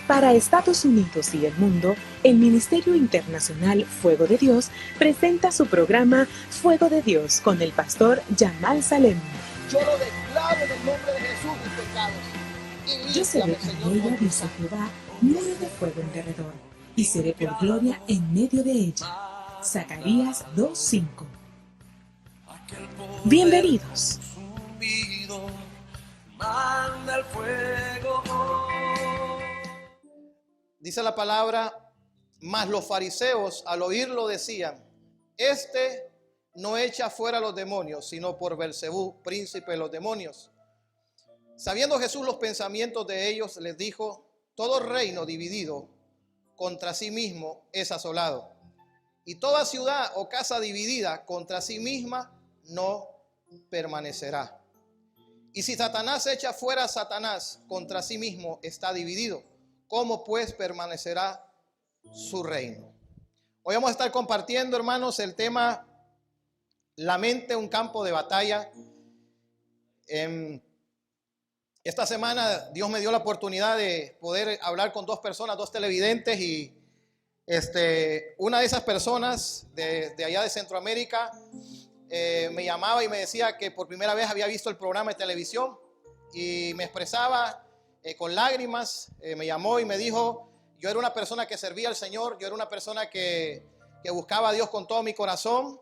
Para Estados Unidos y el mundo, el Ministerio Internacional Fuego de Dios presenta su programa Fuego de Dios con el pastor Jamal Salem. Yo lo declaro en el nombre de Jesús, mis pecados. Yo seré con ella, dice Jehová, nube de fuego en derredor, y seré por gloria en medio de ella. Zacarías 2:5. Bienvenidos. Manda el fuego. Dice la palabra, mas los fariseos al oírlo decían, este no echa fuera a los demonios, sino por Belcebú, príncipe de los demonios. Sabiendo Jesús los pensamientos de ellos, les dijo, todo reino dividido contra sí mismo es asolado, y toda ciudad o casa dividida contra sí misma no permanecerá. Y si Satanás echa fuera a Satanás, contra sí mismo está dividido. ¿Cómo pues permanecerá su reino? Hoy vamos a estar compartiendo, hermanos, el tema la mente, un campo de batalla. Esta semana Dios me dio la oportunidad de poder hablar con dos personas, dos televidentes, y una de esas personas de allá de Centroamérica me llamaba y me decía que por primera vez había visto el programa de televisión y me expresaba con lágrimas. Me llamó y me dijo, yo era una persona que servía al Señor, yo era una persona que buscaba a Dios con todo mi corazón,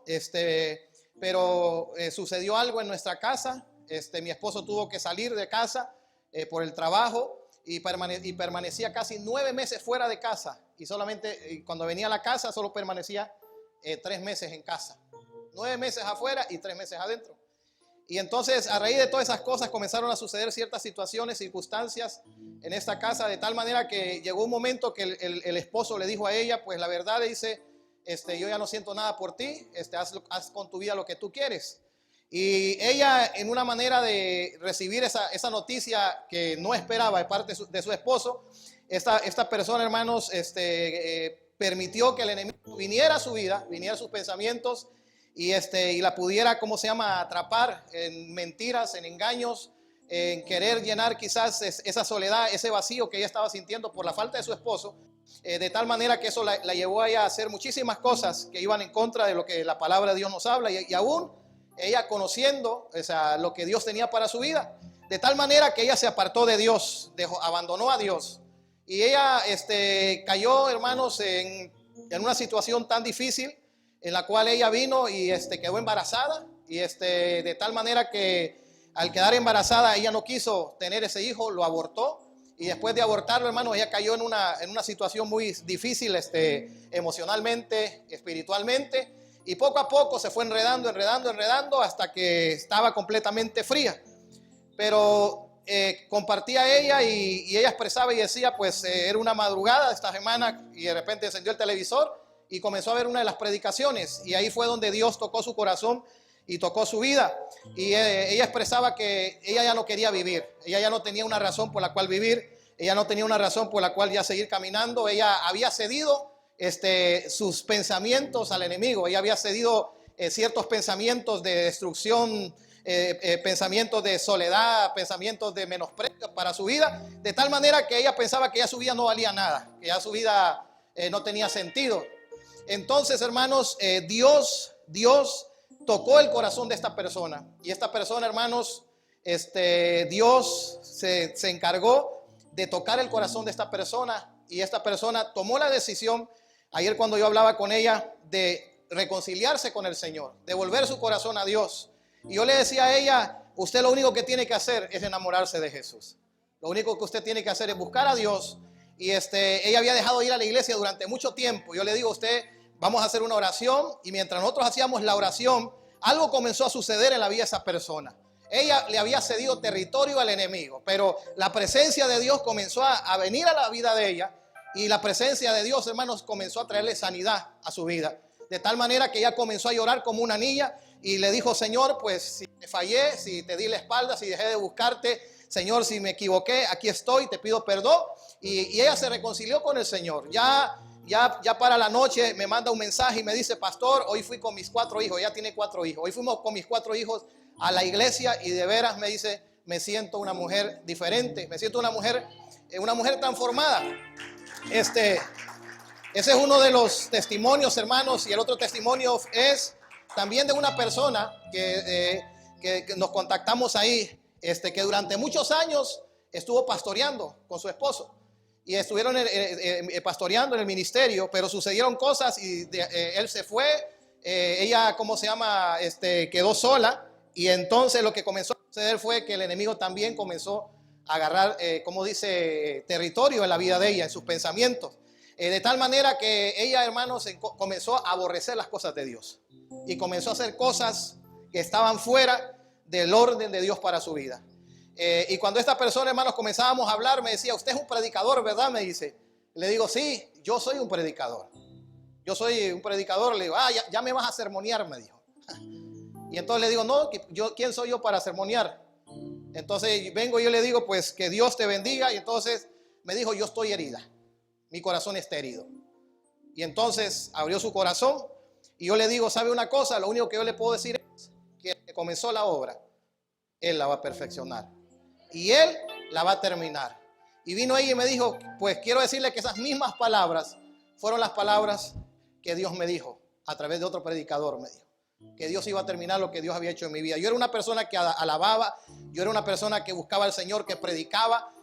pero sucedió algo en nuestra casa. Mi esposo tuvo que salir de casa por el trabajo y permanecía casi 9 meses fuera de casa, y solamente cuando venía a la casa solo permanecía 3 meses en casa. 9 meses afuera y 3 meses adentro. Y entonces, a raíz de todas esas cosas, comenzaron a suceder ciertas situaciones, circunstancias en esta casa, de tal manera que llegó un momento que el esposo le dijo a ella, pues la verdad, le dice, yo ya no siento nada por ti, haz con tu vida lo que tú quieres. Y ella, en una manera de recibir esa noticia que no esperaba de parte de su esposo, esta persona, hermanos, permitió que el enemigo viniera a su vida, viniera a sus pensamientos, y la pudiera, atrapar en mentiras, en engaños, en querer llenar quizás esa soledad, ese vacío que ella estaba sintiendo por la falta de su esposo, de tal manera que eso la llevó a ella a hacer muchísimas cosas que iban en contra de lo que la palabra de Dios nos habla, y aún ella conociendo lo que Dios tenía para su vida, de tal manera que ella se apartó de Dios, abandonó a Dios, y ella cayó, hermanos, en una situación tan difícil, en la cual ella vino y quedó embarazada, y de tal manera que al quedar embarazada ella no quiso tener ese hijo, lo abortó, y después de abortarlo, hermano, ella cayó en una situación muy difícil, emocionalmente, espiritualmente, y poco a poco se fue enredando hasta que estaba completamente fría. Pero compartía ella y ella expresaba y decía, pues era una madrugada esta semana, y de repente encendió el televisor y comenzó a ver una de las predicaciones, y ahí fue donde Dios tocó su corazón y tocó su vida, y ella expresaba que ella ya no quería vivir, ella ya no tenía una razón por la cual vivir, ella no tenía una razón por la cual ya seguir caminando. Ella había cedido sus pensamientos al enemigo, ella había cedido ciertos pensamientos de destrucción, pensamientos de soledad, pensamientos de menosprecio para su vida, de tal manera que ella pensaba que ya su vida no valía nada, que ya su vida no tenía sentido. Entonces, hermanos, Dios tocó el corazón de esta persona, y esta persona, hermanos, Dios se encargó de tocar el corazón de esta persona, y esta persona tomó la decisión, ayer cuando yo hablaba con ella, de reconciliarse con el Señor, de volver su corazón a Dios. Y yo le decía a ella, usted lo único que tiene que hacer es enamorarse de Jesús. Lo único que usted tiene que hacer es buscar a Dios. Y ella había dejado de ir a la iglesia durante mucho tiempo. Yo le digo a usted, vamos a hacer una oración, y mientras nosotros hacíamos la oración, algo comenzó a suceder en la vida de esa persona. Ella le había cedido territorio al enemigo, pero la presencia de Dios comenzó a venir a la vida de ella, y la presencia de Dios, hermanos, comenzó a traerle sanidad a su vida, de tal manera que ella comenzó a llorar como una niña, y le dijo, Señor, pues si te fallé, si te di la espalda, si dejé de buscarte, Señor, si me equivoqué, aquí estoy, te pido perdón. Y ella se reconcilió con el Señor. Ya para la noche me manda un mensaje y me dice, pastor, hoy fui con mis 4 hijos, ella tiene 4 hijos, hoy fuimos con mis 4 hijos a la iglesia, y de veras, me dice, me siento una mujer diferente, me siento una mujer transformada. Ese es uno de los testimonios, hermanos, y el otro testimonio es también de una persona que nos contactamos ahí, que durante muchos años estuvo pastoreando con su esposo y estuvieron pastoreando en el ministerio, pero sucedieron cosas y él se fue, ella, quedó sola, y entonces lo que comenzó a suceder fue que el enemigo también comenzó a agarrar, territorio en la vida de ella, en sus pensamientos. De tal manera que ella, hermanos, comenzó a aborrecer las cosas de Dios y comenzó a hacer cosas que estaban fuera del orden de Dios para su vida. Y cuando esta persona, hermanos, comenzábamos a hablar, me decía: usted es un predicador, ¿verdad? Me dice. Le digo: sí, yo soy un predicador. Yo soy un predicador. Le digo: ya me vas a sermonear, me dijo. Y entonces le digo: no, ¿quién soy yo para sermonear? Entonces vengo y yo le digo: pues que Dios te bendiga. Y entonces me dijo: yo estoy herida. Mi corazón está herido. Y entonces abrió su corazón y yo le digo: ¿sabe una cosa? Lo único que yo le puedo decir es que comenzó la obra, Él la va a perfeccionar y Él la va a terminar. Y vino ella y me dijo: pues quiero decirle que esas mismas palabras fueron las palabras que Dios me dijo a través de otro predicador. Me dijo que Dios iba a terminar lo que Dios había hecho en mi vida. Yo era una persona que alababa, yo era una persona que buscaba al Señor, que predicaba.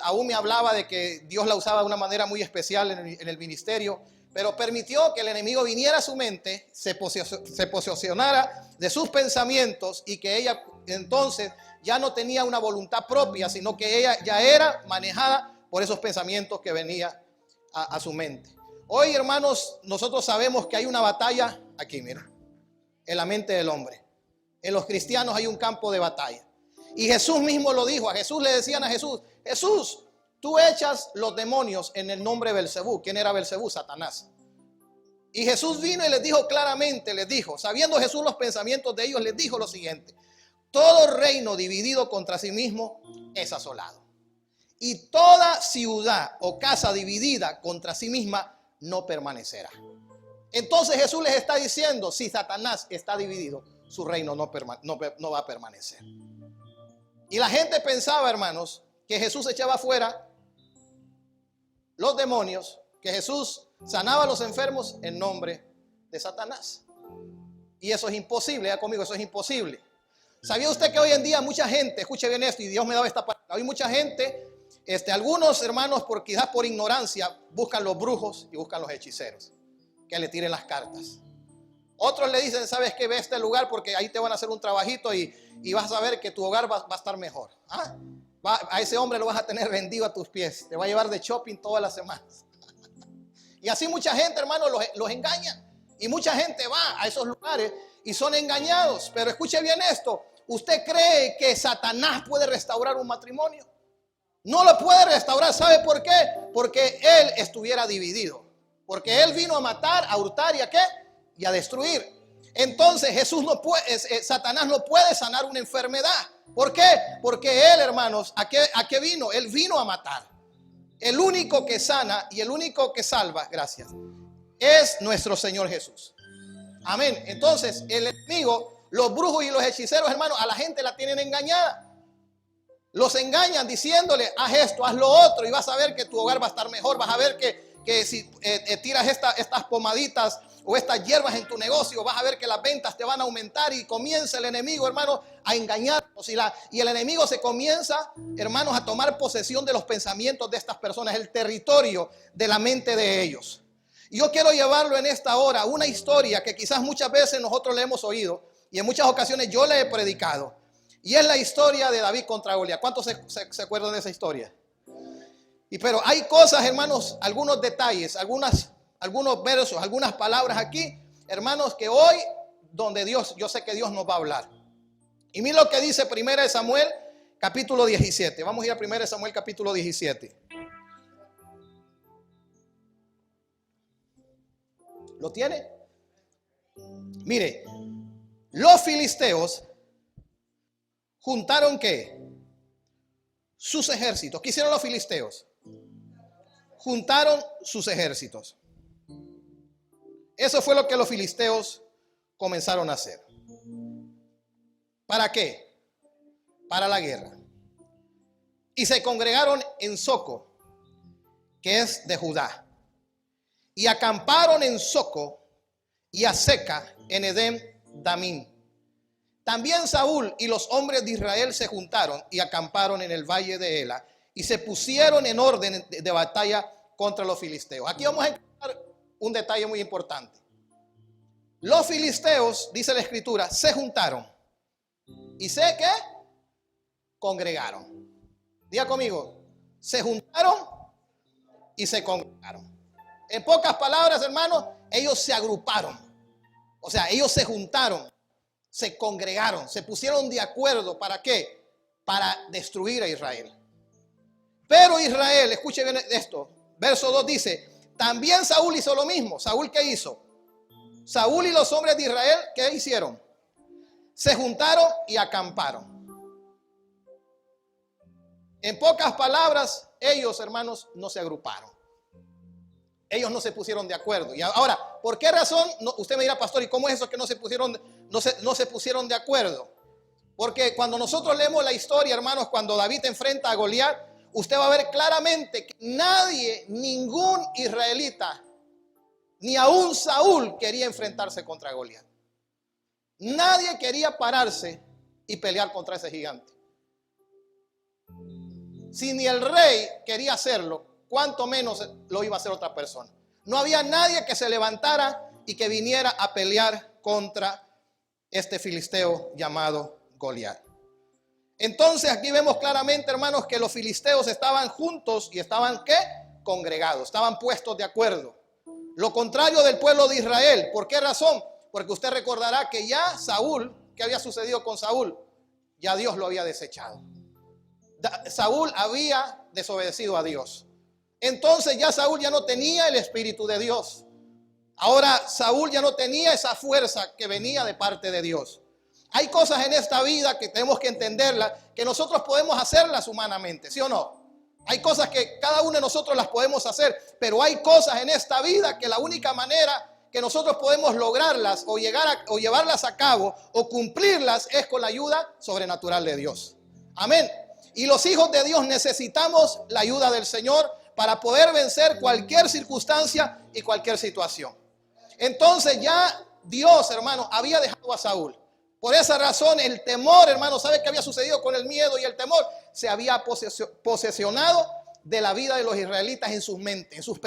Aún me hablaba de que Dios la usaba de una manera muy especial en el ministerio, pero permitió que el enemigo viniera a su mente, se posesionara de sus pensamientos y que ella entonces ya no tenía una voluntad propia, sino que ella ya era manejada por esos pensamientos que venían a su mente. Hoy, hermanos, nosotros sabemos que hay una batalla aquí, mira, en la mente del hombre. En los cristianos hay un campo de batalla. Y Jesús mismo lo dijo. A Jesús le decían a Jesús: Jesús, tú echas los demonios en el nombre de Belcebú. ¿Quién era Belcebú? Satanás. Y Jesús vino y les dijo claramente, les dijo, sabiendo Jesús los pensamientos de ellos, les dijo lo siguiente: todo reino dividido contra sí mismo es asolado. Y toda ciudad o casa dividida contra sí misma no permanecerá. Entonces Jesús les está diciendo: si Satanás está dividido, su reino no va a permanecer. Y la gente pensaba, hermanos, que Jesús echaba fuera los demonios, que Jesús sanaba a los enfermos en nombre de Satanás. Y eso es imposible, ya conmigo, eso es imposible. ¿Sabía usted que hoy en día mucha gente, escuche bien esto, y Dios me daba esta palabra, hoy mucha gente, algunos hermanos, quizás por ignorancia, buscan los brujos y buscan los hechiceros que le tiren las cartas? Otros le dicen: ¿sabes qué? Ve a este lugar porque ahí te van a hacer un trabajito y vas a ver que tu hogar va a estar mejor. A ese hombre lo vas a tener vendido a tus pies. Te va a llevar de shopping todas las semanas. Y así mucha gente, hermano, los engaña. Y mucha gente va a esos lugares y son engañados. Pero escuche bien esto: ¿usted cree que Satanás puede restaurar un matrimonio? No lo puede restaurar. ¿Sabe por qué? Porque él estuviera dividido. Porque él vino a matar, a hurtar y a ¿qué? Y a destruir. Entonces Satanás no puede sanar una enfermedad. ¿Por qué? Porque él, hermanos, ¿a qué vino? Él vino a matar. El único que sana y el único que salva, gracias, es nuestro Señor Jesús. Amén. Entonces el enemigo, los brujos y los hechiceros, hermanos, a la gente la tienen engañada. Los engañan diciéndole: haz esto, haz lo otro, y vas a ver que tu hogar va a estar mejor. Vas a ver que si tiras estas pomaditas o estas hierbas en tu negocio, vas a ver que las ventas te van a aumentar. Y comienza el enemigo, hermanos, a engañarnos. Y el enemigo se comienza, hermanos, a tomar posesión de los pensamientos de estas personas, el territorio de la mente de ellos. Y yo quiero llevarlo en esta hora una historia que quizás muchas veces nosotros le hemos oído y en muchas ocasiones yo le he predicado. Y es la historia de David contra Goliat. ¿Cuántos se acuerdan de esa historia? Pero hay cosas, hermanos, algunos detalles, algunos versos, algunas palabras aquí, hermanos, que hoy, yo sé que Dios nos va a hablar. Y mira lo que dice 1 Samuel, capítulo 17. Vamos a ir a 1 Samuel, capítulo 17. ¿Lo tiene? Mire, los filisteos juntaron ¿qué? Sus ejércitos. ¿Qué hicieron los filisteos? Juntaron sus ejércitos. Eso fue lo que los filisteos comenzaron a hacer. ¿Para qué? Para la guerra. Y se congregaron en Soco que es de Judá, y acamparon en Soco y Aseca en Edem Damín. También Saúl y los hombres de Israel se juntaron y acamparon en el valle de Ela y se pusieron en orden de batalla contra los filisteos. Aquí vamos a encontrar un detalle muy importante. Los filisteos, dice la escritura, se juntaron y sé que congregaron. Diga conmigo, se juntaron y se congregaron. En pocas palabras, hermanos, ellos se agruparon. O sea, ellos se juntaron, se congregaron, se pusieron de acuerdo. ¿Para qué? Para destruir a Israel. Pero Israel, escuche bien esto, verso 2 dice, también Saúl hizo lo mismo. ¿Saúl qué hizo? Saúl y los hombres de Israel, ¿qué hicieron? Se juntaron y acamparon. En pocas palabras, ellos, hermanos, no se agruparon. Ellos no se pusieron de acuerdo. Y ahora, ¿por qué razón? Usted me dirá, pastor, ¿y cómo es eso que no se pusieron de acuerdo? Porque cuando nosotros leemos la historia, hermanos, cuando David enfrenta a Goliat, usted va a ver claramente que nadie, ningún israelita, ni aún Saúl quería enfrentarse contra Goliat. Nadie quería pararse y pelear contra ese gigante. Si ni el rey quería hacerlo, cuánto menos lo iba a hacer otra persona. No había nadie que se levantara y que viniera a pelear contra este filisteo llamado Goliat. Entonces aquí vemos claramente, hermanos, que los filisteos estaban juntos y estaban ¿qué? Congregados, estaban puestos de acuerdo. Lo contrario del pueblo de Israel. ¿Por qué razón? Porque usted recordará que ya Saúl, ¿qué había sucedido con Saúl? Ya Dios lo había desechado. Saúl había desobedecido a Dios. Entonces ya Saúl ya no tenía el Espíritu de Dios. Ahora Saúl ya no tenía esa fuerza que venía de parte de Dios. Hay cosas en esta vida que tenemos que entenderlas, que nosotros podemos hacerlas humanamente, ¿sí o no? Hay cosas que cada uno de nosotros las podemos hacer, pero hay cosas en esta vida que la única manera que nosotros podemos lograrlas o llevarlas a cabo o cumplirlas es con la ayuda sobrenatural de Dios. Amén. Y los hijos de Dios necesitamos la ayuda del Señor para poder vencer cualquier circunstancia y cualquier situación. Entonces ya Dios, hermano, había dejado a Saúl. Por esa razón el temor, hermano, ¿sabe qué había sucedido con el miedo y el temor? Se había posesionado de la vida de los israelitas en sus mentes, en sus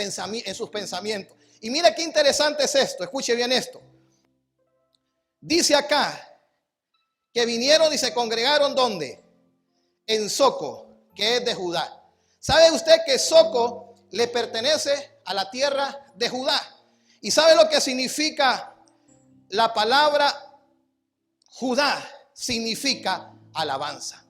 pensamientos. Y mire qué interesante es esto, escuche bien esto. Dice acá que vinieron y se congregaron ¿dónde? En Soco, que es de Judá. ¿Sabe usted que Soco le pertenece a la tierra de Judá? ¿Y sabe lo que significa la palabra Judá? Significa alabanza.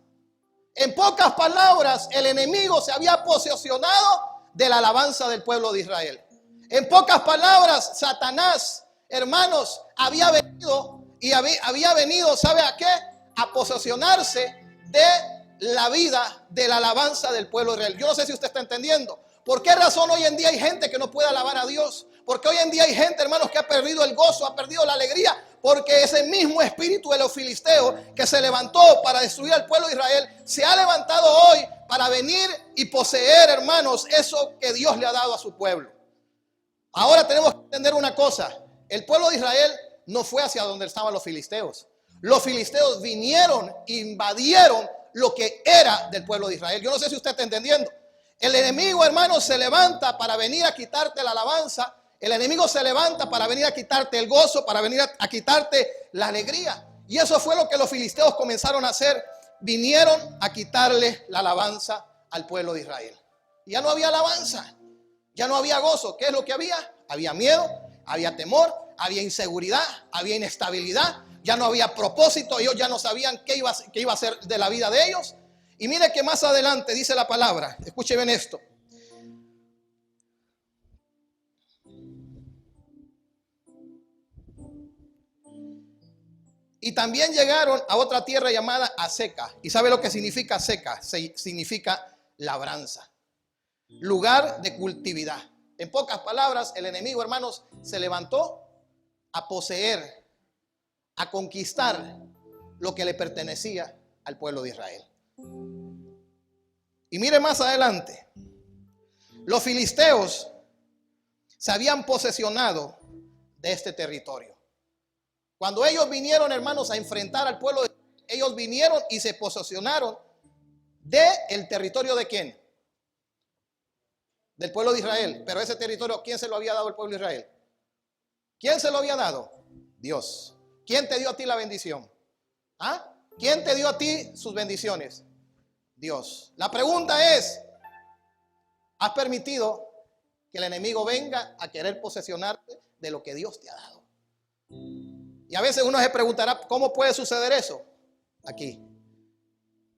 En pocas palabras, el enemigo se había posesionado de la alabanza del pueblo de Israel. En pocas palabras, Satanás, hermanos, había venido, ¿sabe a qué? A posesionarse de la vida de la alabanza del pueblo de Israel. Yo no sé si usted está entendiendo. ¿Por qué razón hoy en día hay gente que no puede alabar a Dios? Porque hoy en día hay gente, hermanos, que ha perdido el gozo, ha perdido la alegría. Porque ese mismo espíritu de los filisteos que se levantó para destruir al pueblo de Israel, se ha levantado hoy para venir y poseer, hermanos, eso que Dios le ha dado a su pueblo. Ahora tenemos que entender una cosa. El pueblo de Israel no fue hacia donde estaban los filisteos. Los filisteos vinieron, invadieron lo que era del pueblo de Israel. Yo no sé si usted está entendiendo. El enemigo, hermano, se levanta para venir a quitarte la alabanza. El enemigo se levanta para venir a quitarte el gozo, para venir a quitarte la alegría. Y eso fue lo que los filisteos comenzaron a hacer. Vinieron a quitarle la alabanza al pueblo de Israel. Y ya no había alabanza, ya no había gozo. ¿Qué es lo que había? Había miedo, había temor, había inseguridad, había inestabilidad. Ya no había propósito, ellos ya no sabían qué iba a ser de la vida de ellos. Y mire que más adelante dice la palabra, escuche bien esto. Y también llegaron a otra tierra llamada Aseca. ¿Y sabe lo que significa Aseca? Significa labranza, lugar de cultividad. En pocas palabras, el enemigo, hermanos, se levantó a poseer, a conquistar lo que le pertenecía al pueblo de Israel. Y mire más adelante, Los filisteos se habían posesionado de este territorio. Cuando ellos vinieron, hermanos, a enfrentar al pueblo, ellos vinieron y se posesionaron del territorio de ¿quién? Del pueblo de Israel. Pero ese territorio, ¿quién se lo había dado al pueblo de Israel? ¿Quién se lo había dado? Dios. ¿Quién te dio a ti la bendición? ¿Ah? ¿Quién te dio a ti sus bendiciones? Dios. La pregunta es, ¿has permitido que el enemigo venga a querer posesionarte de lo que Dios te ha dado? Y a veces uno se preguntará, ¿cómo puede suceder eso? Aquí,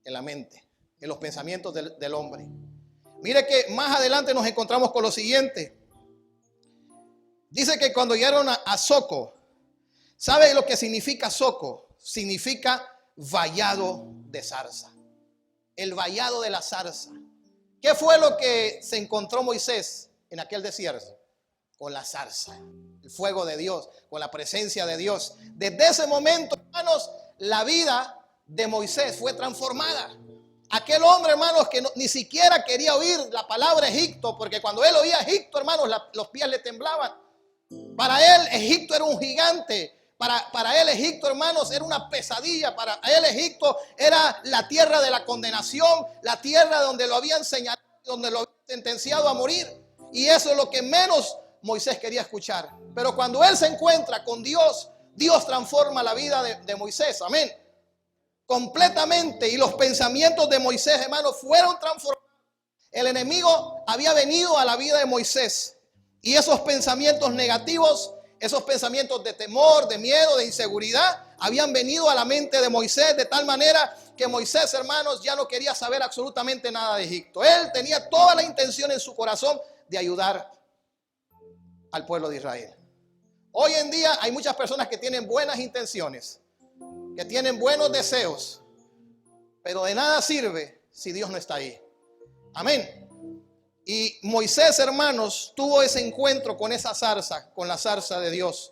en la mente, en los pensamientos del hombre. Mire que más adelante nos encontramos con lo siguiente. Dice que cuando llegaron a Soco, ¿sabe lo que significa Soco? Significa vallado de zarza. El vallado de la zarza. ¿Qué fue lo que se encontró Moisés en aquel desierto? Con la zarza, el fuego de Dios, con la presencia de Dios. Desde ese momento, hermanos, la vida de Moisés fue transformada. Aquel hombre, hermanos, que ni siquiera quería oír la palabra Egipto, porque cuando él oía Egipto, hermanos, los pies le temblaban. Para él, Egipto era un gigante. Para él, Egipto, hermanos, era una pesadilla. Para él, Egipto era la tierra de la condenación, la tierra donde lo habían señalado, donde lo habían sentenciado a morir. Y eso es lo que menos Moisés quería escuchar. Pero cuando él se encuentra con Dios, Dios transforma la vida de Moisés. Amén. Completamente. Y los pensamientos de Moisés, hermanos, fueron transformados. El enemigo había venido a la vida de Moisés. Y esos pensamientos negativos, esos pensamientos de temor, de miedo, de inseguridad, habían venido a la mente de Moisés de tal manera que Moisés, hermanos, ya no quería saber absolutamente nada de Egipto. Él tenía toda la intención en su corazón de ayudar al pueblo de Israel. Hoy en día hay muchas personas que tienen buenas intenciones, que tienen buenos deseos, pero de nada sirve si Dios no está ahí. Amén. Y Moisés, hermanos, tuvo ese encuentro con esa zarza, con la zarza de Dios.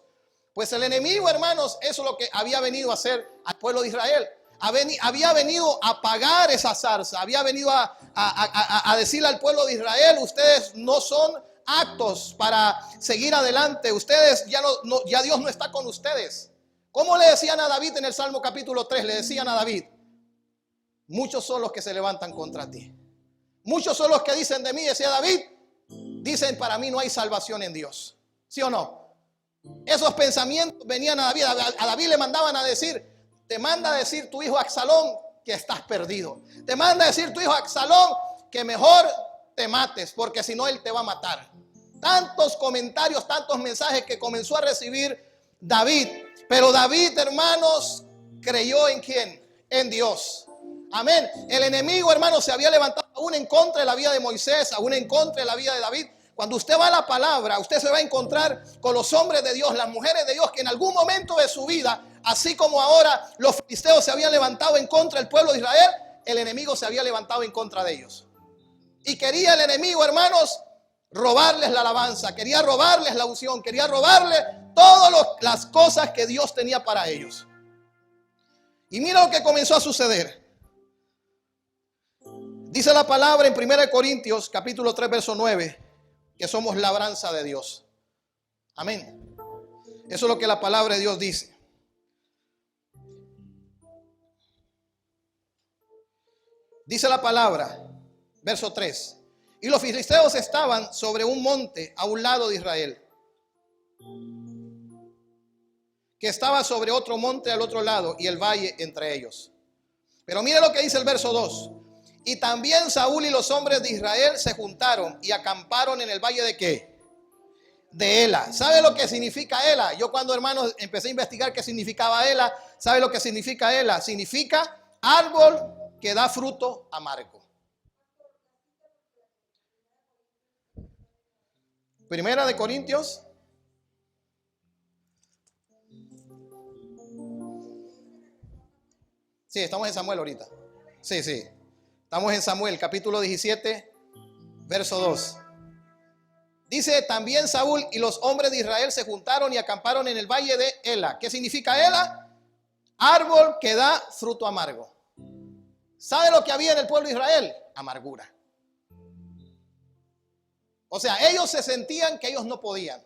Pues el enemigo, hermanos, eso es lo que había venido a hacer al pueblo de Israel. Había venido a apagar esa zarza, había venido a decirle al pueblo de Israel, ustedes no son aptos para seguir adelante, ustedes ya Dios no está con ustedes. ¿Cómo le decían a David en el Salmo capítulo 3? Le decían a David, muchos son los que se levantan contra ti. Muchos son los que dicen de mí, decía David, dicen para mí no hay salvación en Dios. ¿Sí o no? Esos pensamientos venían a David. A David le mandaban a decir, te manda a decir tu hijo Absalón que estás perdido. Te manda a decir tu hijo Absalón que mejor te mates, porque si no él te va a matar. Tantos comentarios, tantos mensajes que comenzó a recibir David. Pero David, hermanos, creyó ¿en quién? En Dios. Amén. El enemigo, hermanos, se había levantado aún en contra de la vida de Moisés, aún en contra de la vida de David. Cuando usted va a la palabra, usted se va a encontrar con los hombres de Dios, las mujeres de Dios, que en algún momento de su vida, así como ahora los filisteos se habían levantado en contra del pueblo de Israel, el enemigo se había levantado en contra de ellos. Y quería el enemigo, hermanos, robarles la alabanza, quería robarles la unción, quería robarles todas las cosas que Dios tenía para ellos. Y mira lo que comenzó a suceder. Dice la palabra en 1 Corintios capítulo 3 verso 9 que somos labranza de Dios. Amén. Eso es lo que la palabra de Dios dice. Dice la palabra, verso 3. Y los filisteos estaban sobre un monte a un lado de Israel, que estaba sobre otro monte al otro lado y el valle entre ellos. Pero mire lo que dice el verso 2. Y también Saúl y los hombres de Israel se juntaron y acamparon en el valle de ¿qué? De Ela. ¿Sabe lo que significa Ela? Yo cuando, hermanos, empecé a investigar qué significaba Ela, ¿sabe lo que significa Ela? Significa árbol que da fruto amargo. Primera de Corintios. Sí, estamos en Samuel ahorita. Sí. Estamos en Samuel, capítulo 17, verso 2. Dice, también Saúl y los hombres de Israel se juntaron y acamparon en el valle de Ela. ¿Qué significa Ela? Árbol que da fruto amargo. ¿Sabe lo que había en el pueblo de Israel? Amargura. O sea, ellos se sentían que ellos no podían.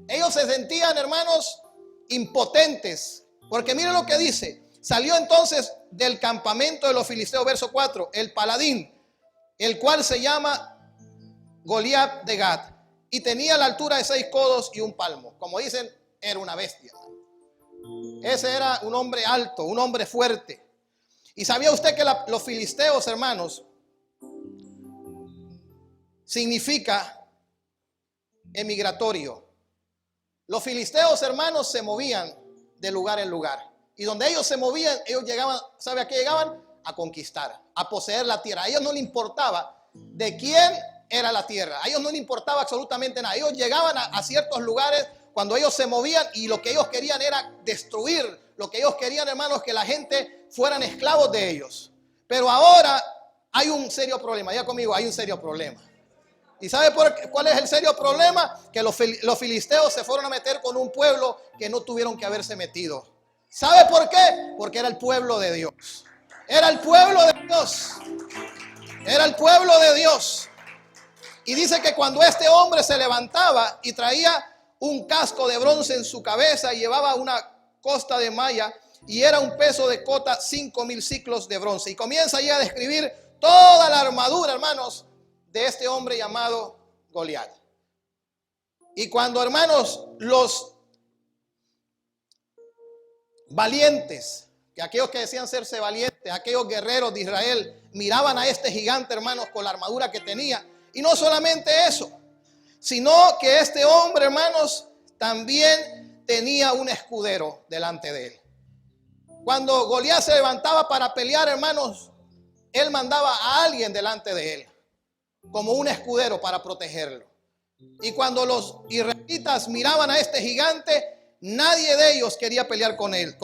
Ellos se sentían, hermanos, impotentes. Porque miren lo que dice. Salió entonces del campamento de los filisteos, verso 4, el paladín, el cual se llama Goliat de Gat, y tenía la altura de 6 codos y un palmo. Como dicen, era una bestia. Ese era un hombre alto, un hombre fuerte. Y sabía usted que los filisteos, hermanos, significa emigratorio. Los filisteos, hermanos, se movían de lugar en lugar. Y donde ellos se movían, ellos llegaban, ¿sabe a qué llegaban? A conquistar, a poseer la tierra. A ellos no les importaba de quién era la tierra. A ellos no les importaba absolutamente nada. Ellos llegaban a ciertos lugares cuando ellos se movían y lo que ellos querían era destruir. Lo que ellos querían, hermanos, que la gente fueran esclavos de ellos. Pero ahora hay un serio problema. Ya conmigo, hay un serio problema. ¿Y sabe cuál es el serio problema? Que los filisteos se fueron a meter con un pueblo que no tuvieron que haberse metido. ¿Sabe por qué? Porque era el pueblo de Dios. Era el pueblo de Dios. Era el pueblo de Dios. Y dice que cuando este hombre se levantaba y traía un casco de bronce en su cabeza y llevaba una costa de malla y era un peso de cota 5,000 ciclos de bronce. Y comienza ahí a describir toda la armadura, hermanos, de este hombre llamado Goliat. Y cuando, hermanos, los valientes, que aquellos que decían serse valientes, aquellos guerreros de Israel, miraban a este gigante, hermanos, con la armadura que tenía. Y no solamente eso, sino que este hombre, hermanos, también tenía un escudero delante de él. Cuando Goliat se levantaba para pelear, hermanos, él mandaba a alguien delante de él, como un escudero para protegerlo. Y cuando los israelitas miraban a este gigante, nadie de ellos quería pelear con él.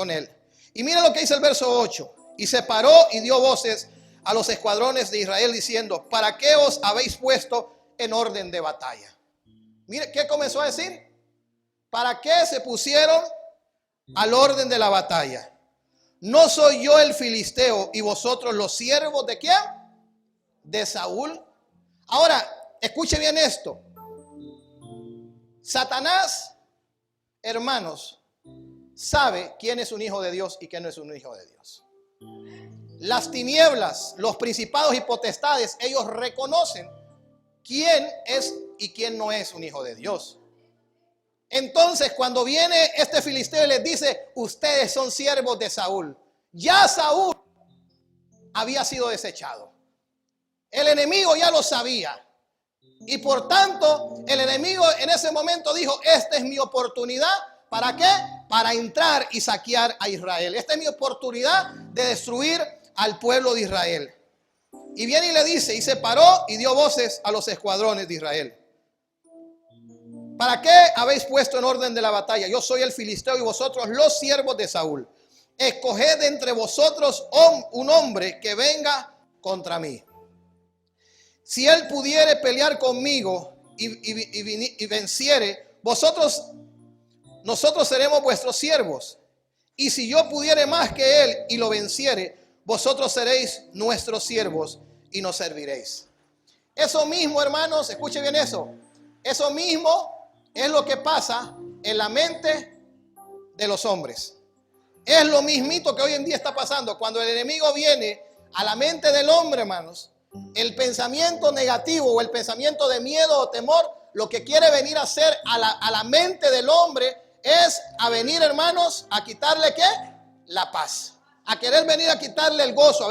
Y mira lo que dice el verso 8. Y se paró y dio voces a los escuadrones de Israel diciendo: ¿para qué os habéis puesto en orden de batalla? Mire, ¿qué comenzó a decir? ¿Para qué se pusieron al orden de la batalla? ¿No soy yo el filisteo y vosotros los siervos de quién? De Saúl. Ahora, escuche bien esto. Satanás, hermanos, sabe quién es un hijo de Dios y quién no es un hijo de Dios. Las tinieblas, los principados y potestades, ellos reconocen quién es y quién no es un hijo de Dios. Entonces, cuando viene este filisteo y les dice: ustedes son siervos de Saúl, ya Saúl había sido desechado. El enemigo ya lo sabía. Y por tanto, el enemigo en ese momento dijo: esta es mi oportunidad. ¿Para qué? Para entrar y saquear a Israel. Esta es mi oportunidad de destruir al pueblo de Israel. Y viene y le dice, y se paró y dio voces a los escuadrones de Israel: ¿para qué habéis puesto en orden de la batalla? Yo soy el filisteo y vosotros los siervos de Saúl. Escoged entre vosotros un hombre que venga contra mí. Si él pudiere pelear conmigo y venciere, nosotros seremos vuestros siervos. Y si yo pudiere más que él y lo venciere, vosotros seréis nuestros siervos y nos serviréis. Eso mismo, hermanos, escuche bien eso. Eso mismo es lo que pasa en la mente de los hombres. Es lo mismito que hoy en día está pasando. Cuando el enemigo viene a la mente del hombre, hermanos, el pensamiento negativo o el pensamiento de miedo o temor, lo que quiere venir a hacer a la mente del hombre es a venir, hermanos, a quitarle ¿qué? La paz. A querer venir a quitarle el gozo,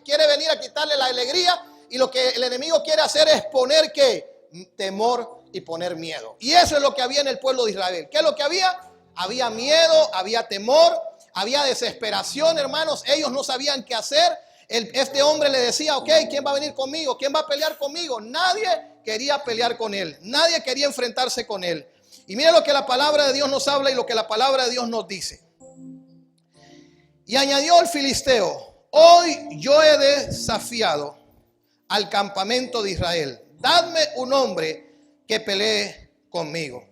quiere venir a quitarle la alegría, y lo que el enemigo quiere hacer es poner ¿qué? Temor y poner miedo. Y eso es lo que había en el pueblo de Israel. ¿Qué es lo que había? Había miedo, había temor, había desesperación, hermanos. Ellos no sabían qué hacer. Este hombre le decía: ok, ¿quién va a venir conmigo? ¿Quién va a pelear conmigo? Nadie quería pelear con él. Nadie quería enfrentarse con él. Y mira lo que la palabra de Dios nos habla y lo que la palabra de Dios nos dice. Y añadió el filisteo: hoy yo he desafiado al campamento de Israel. Dadme un hombre que pelee conmigo.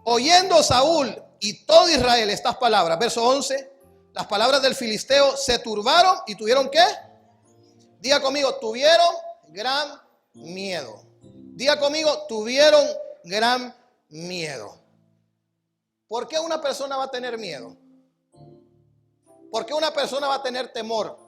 Oyendo Saúl y todo Israel estas palabras, verso 11, las palabras del filisteo, se turbaron y tuvieron ¿qué? Diga conmigo: tuvieron gran miedo. Diga conmigo, tuvieron gran miedo. ¿Por qué una persona va a tener miedo? ¿Por qué una persona va a tener temor?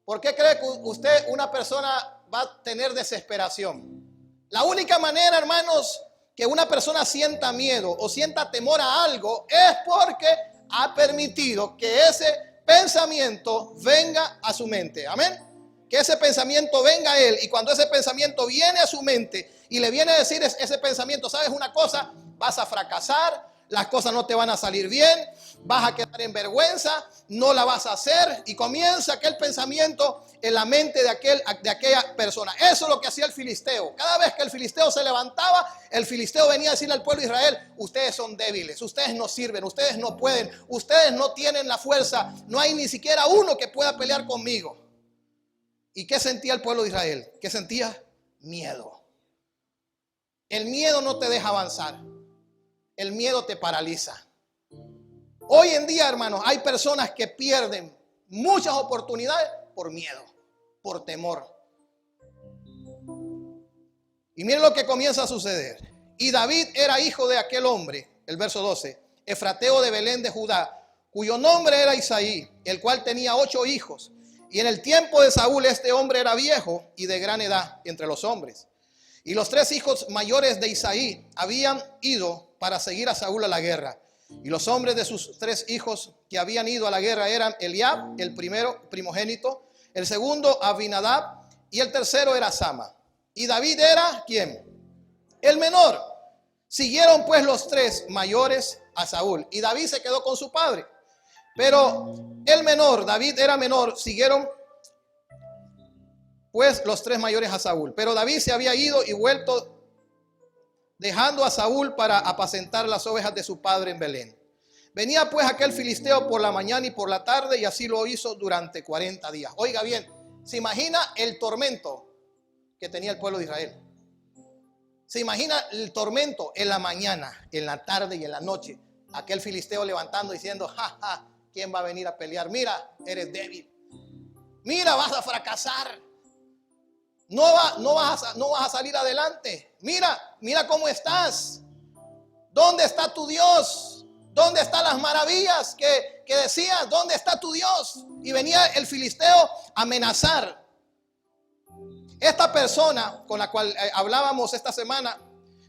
¿Por qué cree que usted, una persona, va a tener desesperación? La única manera, hermanos, que una persona sienta miedo o sienta temor a algo es porque ha permitido que ese pensamiento venga a su mente. Amén. Que ese pensamiento venga a él, y cuando ese pensamiento viene a su mente y le viene a decir ese pensamiento, ¿sabes una cosa? Vas a fracasar, las cosas no te van a salir bien, vas a quedar en vergüenza, no la vas a hacer, y comienza aquel pensamiento en la mente de aquella persona. Eso es lo que hacía el filisteo. Cada vez que el filisteo se levantaba, el filisteo venía a decirle al pueblo de Israel: ustedes son débiles, ustedes no sirven, ustedes no pueden, ustedes no tienen la fuerza, no hay ni siquiera uno que pueda pelear conmigo. ¿Y qué sentía el pueblo de Israel? ¿Qué sentía? Miedo. El miedo no te deja avanzar. El miedo te paraliza. Hoy en día, hermanos, hay personas que pierden muchas oportunidades por miedo, por temor. Y miren lo que comienza a suceder. Y David era hijo de aquel hombre, el verso 12, efrateo de Belén de Judá, cuyo nombre era Isaí, el cual tenía 8 hijos. Y en el tiempo de Saúl este hombre era viejo y de gran edad entre los hombres. Y los 3 hijos mayores de Isaí habían ido para seguir a Saúl a la guerra. Y los hombres de sus 3 hijos que habían ido a la guerra eran Eliab, el primogénito, el segundo Abinadab, y el tercero era Sama. Y David era, ¿quién? El menor. Siguieron pues los 3 mayores a Saúl, y David se quedó con su padre. Pero el menor, David era menor, siguieron pues los 3 mayores a Saúl. Pero David se había ido y vuelto, dejando a Saúl para apacentar las ovejas de su padre en Belén. Venía pues aquel filisteo por la mañana y por la tarde, y así lo hizo durante 40 días. Oiga bien, ¿se imagina el tormento que tenía el pueblo de Israel? ¿Se imagina el tormento en la mañana, en la tarde y en la noche? Aquel filisteo levantando diciendo: ja, ja, ¿quién va a venir a pelear? Mira, eres débil. Mira, vas a fracasar. No vas a salir adelante. Mira cómo estás. ¿Dónde está tu Dios? ¿Dónde están las maravillas que decías? ¿Dónde está tu Dios? Y venía el filisteo a amenazar. Esta persona con la cual hablábamos esta semana,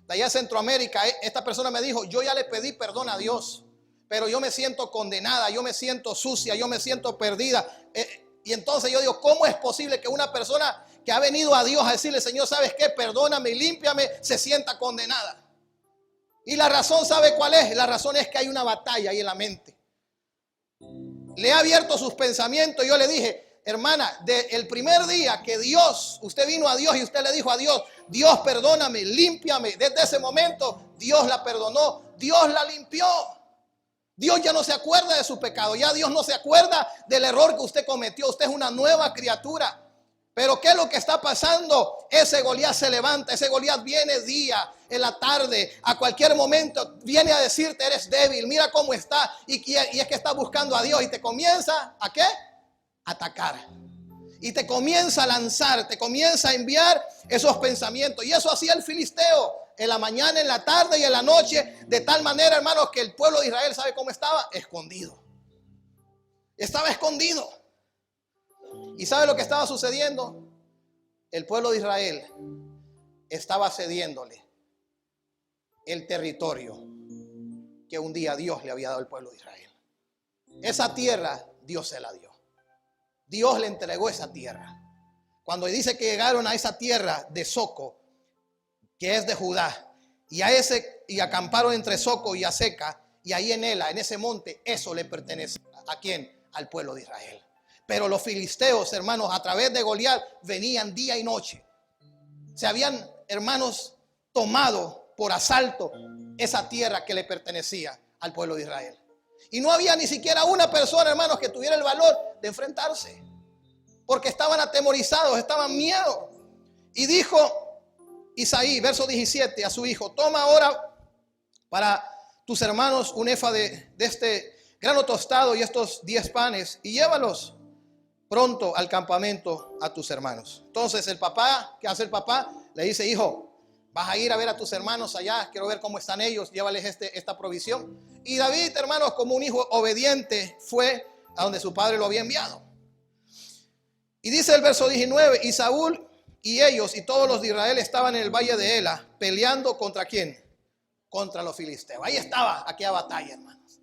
de allá de Centroamérica, esta persona me dijo: yo ya le pedí perdón a Dios, pero yo me siento condenada, yo me siento sucia, yo me siento perdida. Y entonces yo digo: ¿cómo es posible que una persona que ha venido a Dios a decirle: Señor, ¿sabes qué? Perdóname y límpiame, se sienta condenada? Y la razón, ¿sabe cuál es? La razón es que hay una batalla ahí en la mente. Le ha abierto sus pensamientos. Y yo le dije: hermana, el primer día que usted vino a Dios y usted le dijo a Dios: Dios, perdóname, límpiame, desde ese momento Dios la perdonó, Dios la limpió. Dios ya no se acuerda de su pecado, ya Dios no se acuerda del error que usted cometió. Usted es una nueva criatura. Pero ¿qué es lo que está pasando? Ese Goliat se levanta, ese Goliat viene día, en la tarde, a cualquier momento viene a decirte: eres débil, mira cómo está, y es que está buscando a Dios, y te comienza ¿a qué? A atacar. Y te comienza a lanzar, te comienza a enviar esos pensamientos. Y eso hacía el filisteo en la mañana, en la tarde y en la noche, de tal manera, hermanos, que el pueblo de Israel, ¿sabe cómo estaba? Escondido. Estaba escondido. ¿Y sabe lo que estaba sucediendo? El pueblo de Israel estaba cediéndole el territorio que un día Dios le había dado al pueblo de Israel. Esa tierra Dios se la dio. Dios le entregó esa tierra. Cuando dice que llegaron a esa tierra de Soco, que es de Judá, y acamparon entre Soco y Aseca, y ahí en Ela, en ese monte, eso le pertenece ¿a quién? Al pueblo de Israel. Pero los filisteos, hermanos, a través de Goliat venían día y noche. Se habían, hermanos, tomado por asalto esa tierra que le pertenecía al pueblo de Israel. Y no había ni siquiera una persona, hermanos, que tuviera el valor de enfrentarse, porque estaban atemorizados, estaban miedo. Y dijo Isaí, verso 17, a su hijo: toma ahora para tus hermanos un efa de este grano tostado y estos 10 panes, y llévalos pronto al campamento a tus hermanos. Entonces el papá, ¿qué hace el papá? Le dice: hijo, Vas a ir a ver a tus hermanos allá, quiero ver cómo están ellos, llévales esta provisión. Y David, hermanos, como un hijo obediente, fue a donde su padre lo había enviado. Y dice el verso 19, y Saúl y ellos y todos los de Israel estaban en el valle de Ela, peleando ¿contra quién? Contra los filisteos. Ahí estaba aquella batalla, hermanos.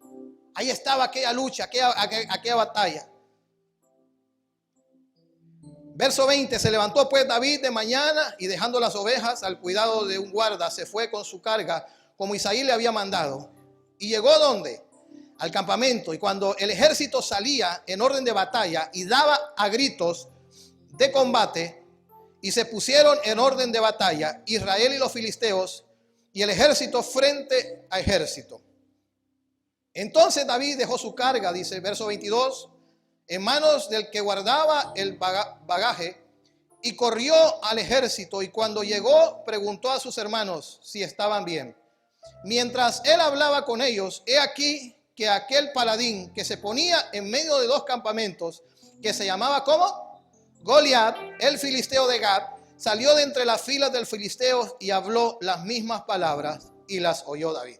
Ahí estaba aquella lucha, aquella batalla. Verso 20, se levantó pues David de mañana y dejando las ovejas al cuidado de un guarda, se fue con su carga como Isaí le había mandado. Y llegó ¿dónde? Al campamento. Y cuando el ejército salía en orden de batalla y daba a gritos de combate, y se pusieron en orden de batalla Israel y los filisteos y el ejército frente a ejército. Entonces David dejó su carga, dice el verso 22, en manos del que guardaba el bagaje, y corrió al ejército, y cuando llegó preguntó a sus hermanos si estaban bien. Mientras él hablaba con ellos, he aquí que aquel paladín que se ponía en medio de dos campamentos, que se llamaba ¿cómo? Goliat, el filisteo de Gat, salió de entre las filas del filisteo y habló las mismas palabras y las oyó David.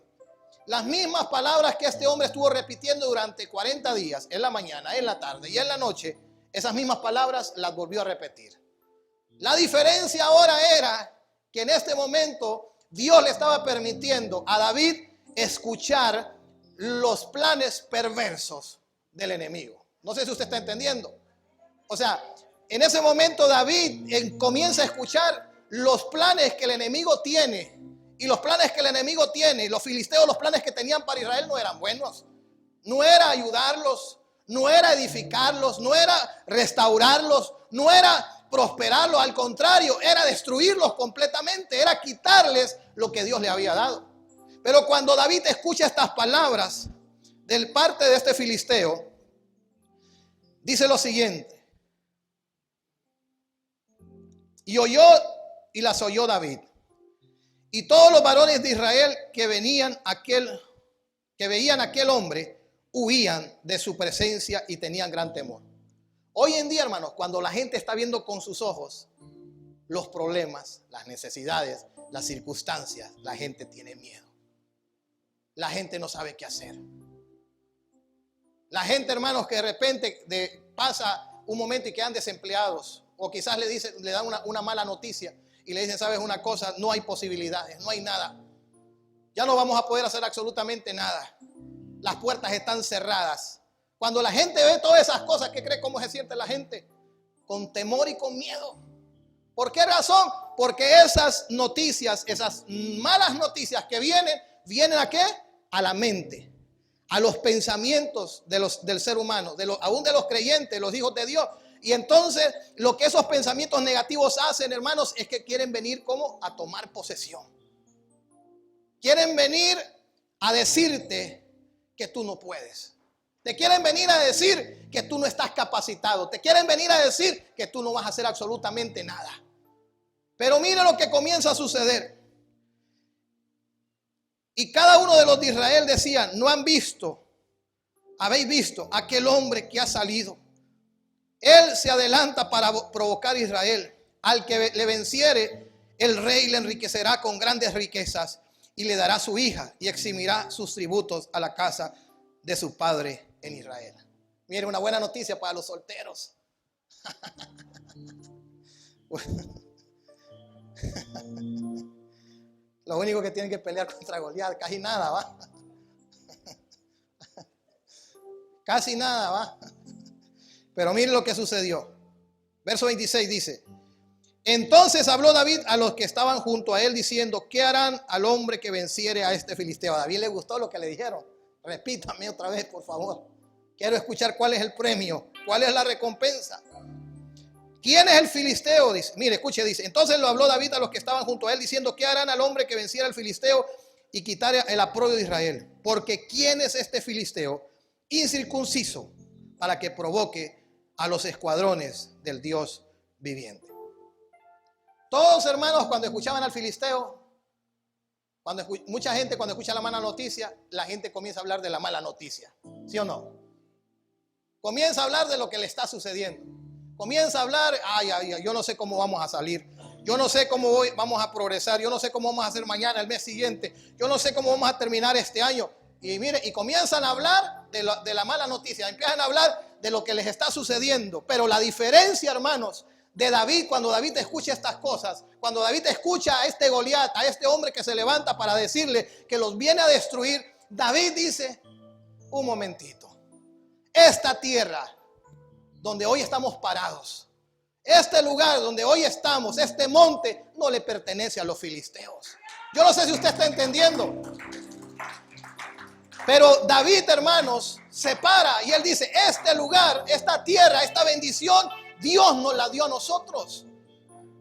Las mismas palabras que este hombre estuvo repitiendo durante 40 días, en la mañana, en la tarde y en la noche, esas mismas palabras las volvió a repetir. La diferencia ahora era que en este momento Dios le estaba permitiendo a David escuchar los planes perversos del enemigo. No sé si usted está entendiendo. O sea, en ese momento David comienza a escuchar los planes que el enemigo tiene. Y los planes que el enemigo tiene, los filisteos, los planes que tenían para Israel no eran buenos. No era ayudarlos, no era edificarlos, no era restaurarlos, no era prosperarlos. Al contrario, era destruirlos completamente, era quitarles lo que Dios le había dado. Pero cuando David escucha estas palabras del parte de este filisteo, dice lo siguiente. Y las oyó David. Y todos los varones de Israel que veían aquel hombre, huían de su presencia y tenían gran temor. Hoy en día, hermanos, cuando la gente está viendo con sus ojos los problemas, las necesidades, las circunstancias, la gente tiene miedo. La gente no sabe qué hacer. La gente, hermanos, que de repente pasa un momento y quedan desempleados, o quizás le dan una mala noticia y le dicen, ¿sabes una cosa? No hay posibilidades, no hay nada. Ya no vamos a poder hacer absolutamente nada. Las puertas están cerradas. Cuando la gente ve todas esas cosas, ¿qué cree cómo se siente la gente? Con temor y con miedo. ¿Por qué razón? Porque esas noticias, esas malas noticias que vienen ¿a qué? A la mente, a los pensamientos del ser humano, aún de los creyentes, los hijos de Dios. Y entonces lo que esos pensamientos negativos hacen, hermanos, es que quieren venir como a tomar posesión. Quieren venir a decirte que tú no puedes. Te quieren venir a decir que tú no estás capacitado. Te quieren venir a decir que tú no vas a hacer absolutamente nada. Pero mire lo que comienza a suceder. Y cada uno de los de Israel decía, ¿no habéis visto aquel hombre que ha salido? Él se adelanta para provocar a Israel. Al que le venciere, el rey le enriquecerá con grandes riquezas y le dará su hija y eximirá sus tributos a la casa de su padre en Israel. Mire, una buena noticia para los solteros. Lo único que tienen que pelear contra Goliat, casi nada, ¿va? Casi nada, ¿va? Pero miren lo que sucedió. Verso 26 dice: entonces habló David a los que estaban junto a él diciendo, ¿qué harán al hombre que venciere a este filisteo? A David le gustó lo que le dijeron. Repítame otra vez, por favor. Quiero escuchar cuál es el premio, cuál es la recompensa. ¿Quién es el filisteo? Dice, mire, escuche, dice. Entonces lo habló David a los que estaban junto a él diciendo, ¿qué harán al hombre que venciera al filisteo y quitara el aprobio de Israel? Porque ¿quién es este filisteo incircunciso para que provoque a los escuadrones del Dios viviente? Todos, hermanos, cuando escuchaban al filisteo, mucha gente cuando escucha la mala noticia, la gente comienza a hablar de la mala noticia, ¿sí o no? Comienza a hablar de lo que le está sucediendo. Comienza a hablar, yo no sé cómo vamos a salir. yo no sé cómo hoy vamos a progresar, yo no sé cómo vamos a hacer mañana, el mes siguiente, yo no sé cómo vamos a terminar este año. Y mire, y comienzan a hablar de la mala noticia, empiezan a hablar de lo que les está sucediendo. Pero la diferencia, hermanos, de David, cuando David escucha estas cosas, cuando David escucha a este Goliat, a este hombre que se levanta para decirle que los viene a destruir, David dice: un momentito, esta tierra donde hoy estamos parados, este lugar donde hoy estamos, este monte, no le pertenece a los filisteos. Yo no sé si usted está entendiendo, pero David, hermanos, se para y él dice: este lugar, esta tierra, esta bendición, Dios nos la dio a nosotros.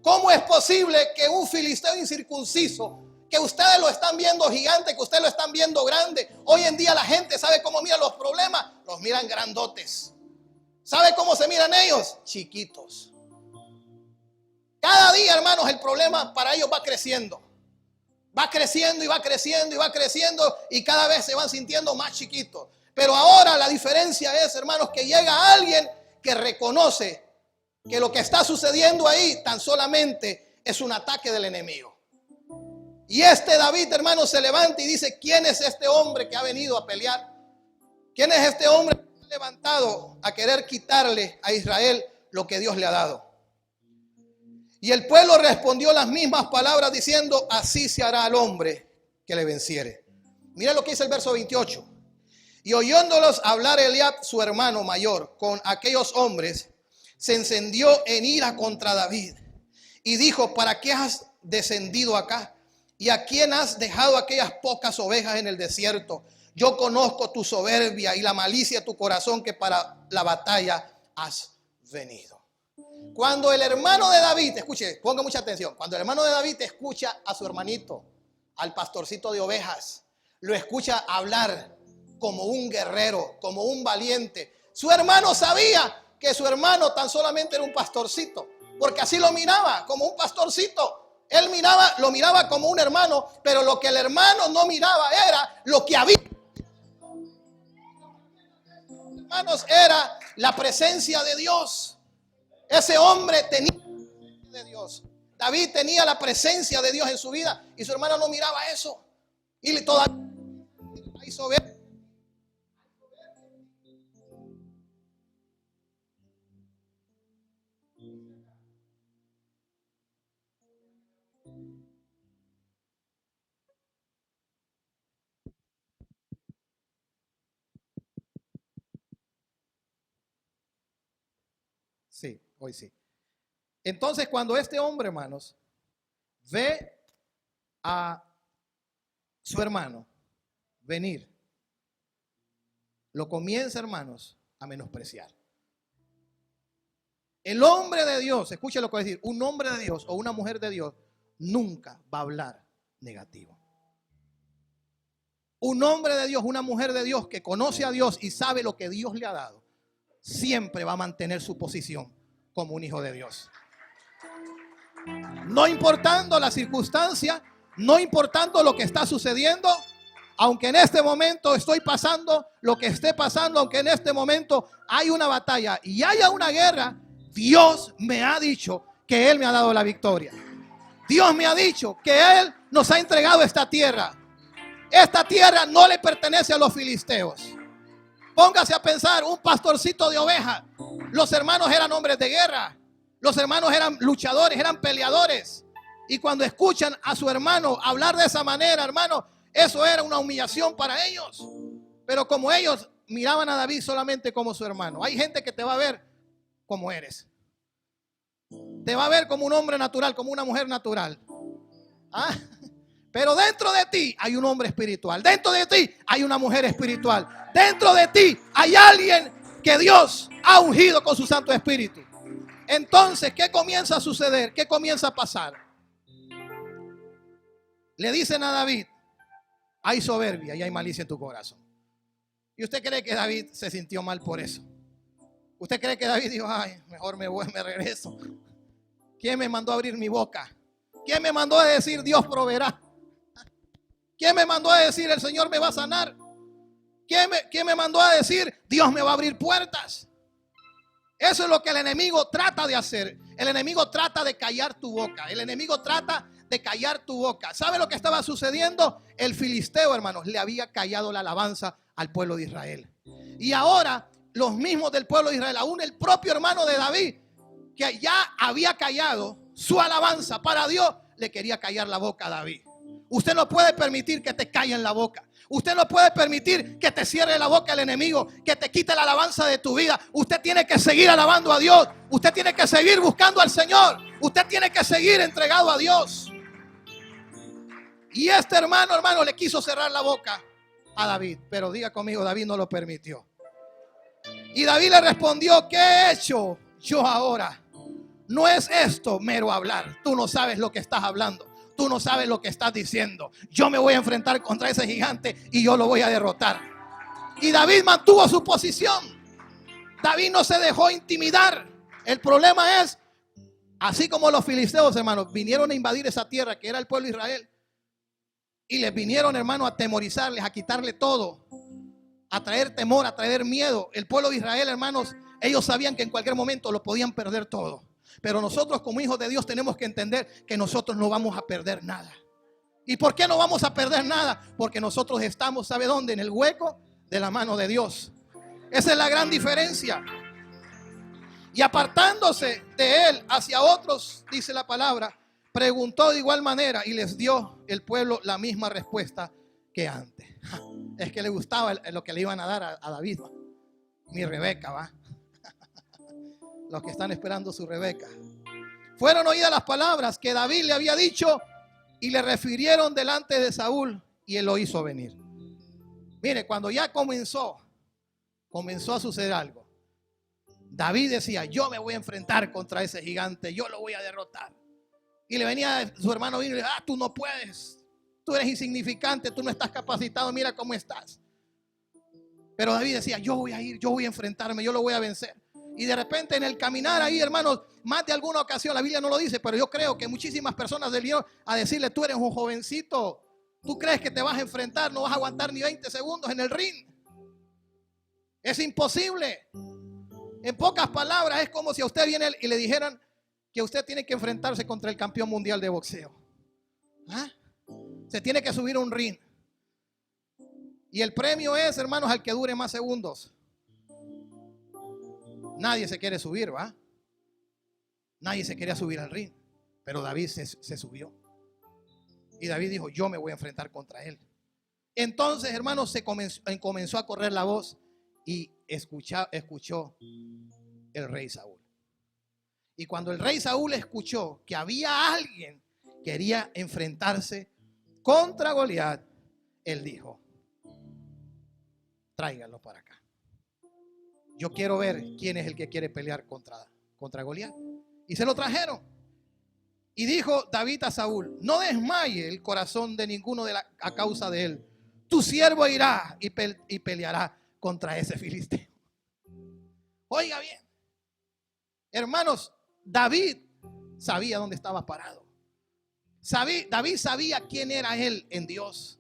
¿Cómo es posible que un filisteo incircunciso, que ustedes lo están viendo gigante, que ustedes lo están viendo grande, hoy en día la gente sabe cómo mira los problemas? Los miran grandotes. ¿Sabe cómo se miran ellos? Chiquitos. Cada día, hermanos, el problema para ellos va creciendo. Va creciendo y va creciendo y va creciendo, y cada vez se van sintiendo más chiquitos. Pero ahora la diferencia es, hermanos, que llega alguien que reconoce que lo que está sucediendo ahí tan solamente es un ataque del enemigo. Y este David, hermanos, se levanta y dice: ¿quién es este hombre que ha venido a pelear? ¿Quién es este hombre que se ha levantado a querer quitarle a Israel lo que Dios le ha dado? Y el pueblo respondió las mismas palabras diciendo: así se hará al hombre que le venciere. Mira lo que dice el verso 28. Y oyéndolos hablar Eliab, su hermano mayor, con aquellos hombres, se encendió en ira contra David y dijo: ¿para qué has descendido acá? ¿Y a quién has dejado aquellas pocas ovejas en el desierto? Yo conozco tu soberbia y la malicia de tu corazón, que para la batalla has venido. Cuando el hermano de David, escuche, ponga mucha atención, cuando el hermano de David escucha a su hermanito, al pastorcito de ovejas, lo escucha hablar como un guerrero, como un valiente. Su hermano sabía que su hermano tan solamente era un pastorcito, porque así lo miraba, como un pastorcito. Él lo miraba como un hermano, pero lo que el hermano no miraba era lo que había. Hermanos, era la presencia de Dios. Ese hombre tenía la presencia de Dios. David tenía la presencia de Dios en su vida, y su hermano no miraba eso. Y todavía hizo ver. Sí, hoy sí. Entonces, cuando este hombre, hermanos, ve a su hermano venir, lo comienza, hermanos, a menospreciar. El hombre de Dios, escuche lo que voy a decir, un hombre de Dios o una mujer de Dios nunca va a hablar negativo. Un hombre de Dios, una mujer de Dios que conoce a Dios y sabe lo que Dios le ha dado, siempre va a mantener su posición como un hijo de Dios. No importando la circunstancia, no importando lo que está sucediendo, aunque en este momento estoy pasando lo que esté pasando, aunque en este momento hay una batalla y haya una guerra, Dios me ha dicho que Él me ha dado la victoria. Dios me ha dicho que Él nos ha entregado esta tierra. Esta tierra no le pertenece a los filisteos. Póngase a pensar, un pastorcito de ovejas. Los hermanos eran hombres de guerra. Los hermanos eran luchadores, eran peleadores. Y cuando escuchan a su hermano hablar de esa manera, hermano, eso era una humillación para ellos. Pero como ellos miraban a David solamente como su hermano, hay gente que te va a ver como eres. Te va a ver como un hombre natural, como una mujer natural. ¿Ah? Pero dentro de ti hay un hombre espiritual. Dentro de ti hay una mujer espiritual. Dentro de ti hay alguien que Dios ha ungido con su Santo Espíritu. Entonces, ¿qué comienza a suceder? ¿Qué comienza a pasar? Le dicen a David: hay soberbia y hay malicia en tu corazón. ¿Y usted cree que David se sintió mal por eso? ¿Usted cree que David dijo: ay, mejor me voy, me regreso? ¿Quién me mandó a abrir mi boca? ¿Quién me mandó a decir Dios proveerá? ¿Quién me mandó a decir el Señor me va a sanar? ¿Quién me mandó a decir Dios me va a abrir puertas? Eso es lo que el enemigo trata de hacer. El enemigo trata de callar tu boca. El enemigo trata de callar tu boca. ¿Sabe lo que estaba sucediendo? El filisteo, hermanos, le había callado la alabanza al pueblo de Israel. Y ahora los mismos del pueblo de Israel, aún el propio hermano de David, que ya había callado su alabanza para Dios, le quería callar la boca a David. Usted no puede permitir que te callen la boca. Usted no puede permitir que te cierre la boca el enemigo, que te quite la alabanza de tu vida. Usted tiene que seguir alabando a Dios. Usted tiene que seguir buscando al Señor. Usted tiene que seguir entregado a Dios. Y este hermano, le quiso cerrar la boca a David. Pero diga conmigo, David no lo permitió. Y David le respondió: ¿qué he hecho yo ahora? No es esto mero hablar. Tú no sabes lo que estás hablando. Tú no sabes lo que estás diciendo. Yo me voy a enfrentar contra ese gigante y yo lo voy a derrotar. Y David mantuvo su posición. David no se dejó intimidar. El problema es, así como los filisteos, hermanos, vinieron a invadir esa tierra que era el pueblo de Israel, y les vinieron, hermanos, a atemorizarles, a quitarle todo, a traer temor, a traer miedo. El pueblo de Israel, hermanos, ellos sabían que en cualquier momento lo podían perder todo. Pero nosotros como hijos de Dios tenemos que entender que nosotros no vamos a perder nada. ¿Y por qué no vamos a perder nada? Porque nosotros estamos, ¿sabe dónde? En el hueco de la mano de Dios. Esa es la gran diferencia. Y apartándose de él hacia otros, dice la palabra, preguntó de igual manera y les dio el pueblo la misma respuesta que antes. Es que le gustaba lo que le iban a dar a David. Mi Rebeca, va. Los que están esperando su Rebeca. Fueron oídas las palabras que David le había dicho y le refirieron delante de Saúl y él lo hizo venir. Mire, cuando ya comenzó a suceder algo. David decía: yo me voy a enfrentar contra ese gigante, yo lo voy a derrotar. Y le venía su hermano y le decía: tú no puedes, tú eres insignificante, tú no estás capacitado, mira cómo estás. Pero David decía: yo voy a ir, yo voy a enfrentarme, yo lo voy a vencer. Y de repente en el caminar ahí, hermanos, más de alguna ocasión, la Biblia no lo dice, pero yo creo que muchísimas personas vinieron a decirle: tú eres un jovencito, tú crees que te vas a enfrentar, no vas a aguantar ni 20 segundos en el ring. Es imposible. En pocas palabras, es como si a usted viene y le dijeran que usted tiene que enfrentarse contra el campeón mundial de boxeo. ¿Ah? Se tiene que subir a un ring. Y el premio es, hermanos, al que dure más segundos. Nadie se quiere subir, ¿va? Nadie se quería subir al ring. Pero David se subió. Y David dijo: yo me voy a enfrentar contra él. Entonces, hermanos, comenzó a correr la voz y escuchó el rey Saúl. Y cuando el rey Saúl escuchó que había alguien que quería enfrentarse contra Goliat, él dijo: tráiganlo para acá. Yo quiero ver quién es el que quiere pelear contra Goliat. Y se lo trajeron. Y dijo David a Saúl: no desmaye el corazón de ninguno a causa de él. Tu siervo irá y peleará contra ese filisteo. Oiga bien, hermanos, David sabía dónde estaba parado. David sabía quién era él en Dios.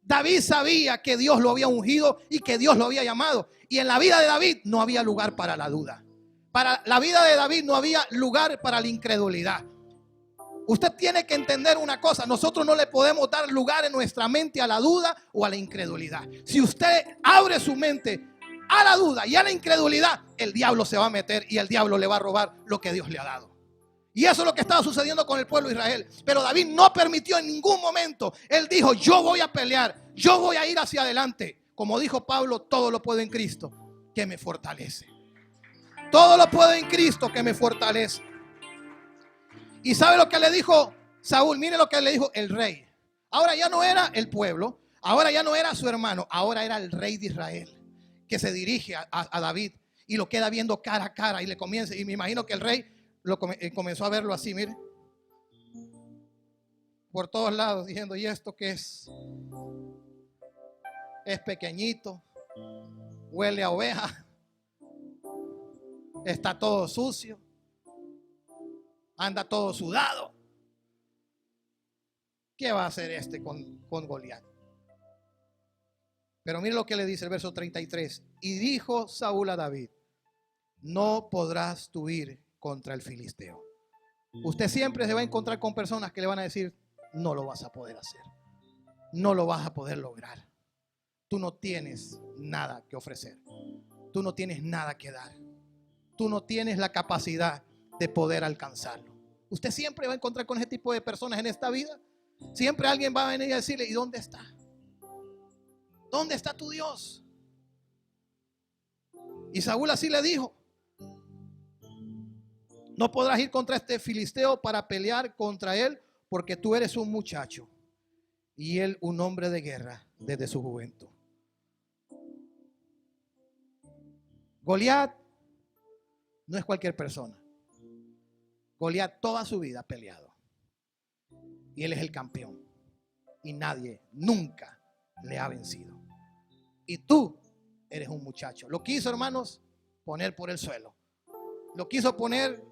David sabía que Dios lo había ungido y que Dios lo había llamado. Y en la vida de David no había lugar para la duda. Para la vida de David no había lugar para la incredulidad. Usted tiene que entender una cosa: nosotros no le podemos dar lugar en nuestra mente a la duda o a la incredulidad. Si usted abre su mente a la duda y a la incredulidad, el diablo se va a meter y el diablo le va a robar lo que Dios le ha dado. Y eso es lo que estaba sucediendo con el pueblo de Israel. Pero David no permitió en ningún momento. Él dijo: yo voy a pelear, yo voy a ir hacia adelante. Como dijo Pablo: todo lo puedo en Cristo que me fortalece. Todo lo puedo en Cristo que me fortalece. ¿Y sabe lo que le dijo Saúl? Mire lo que le dijo el rey. Ahora ya no era el pueblo, ahora ya no era su hermano, ahora era el rey de Israel, que se dirige a David y lo queda viendo cara a cara y le comienza. Y me imagino que el rey comenzó a verlo así, mire, por todos lados, diciendo: ¿y esto qué es? Es pequeñito, huele a oveja, está todo sucio, anda todo sudado. ¿Qué va a hacer este con Goliat? Pero mire lo que le dice el verso 33. Y dijo Saúl a David: no podrás tú ir contra el filisteo. Usted siempre se va a encontrar con personas que le van a decir: no lo vas a poder hacer, no lo vas a poder lograr. Tú no tienes nada que ofrecer, tú no tienes nada que dar, tú no tienes la capacidad de poder alcanzarlo. Usted siempre va a encontrar con ese tipo de personas en esta vida. Siempre alguien va a venir a decirle: ¿y dónde está? ¿Dónde está tu Dios? Y Saúl así le dijo: no podrás ir contra este filisteo para pelear contra él, porque tú eres un muchacho y él un hombre de guerra desde su juventud. Goliat no es cualquier persona. Goliat toda su vida ha peleado y él es el campeón y nadie nunca le ha vencido. Y tú eres un muchacho. Lo quiso, hermanos, poner por el suelo. Lo quiso poner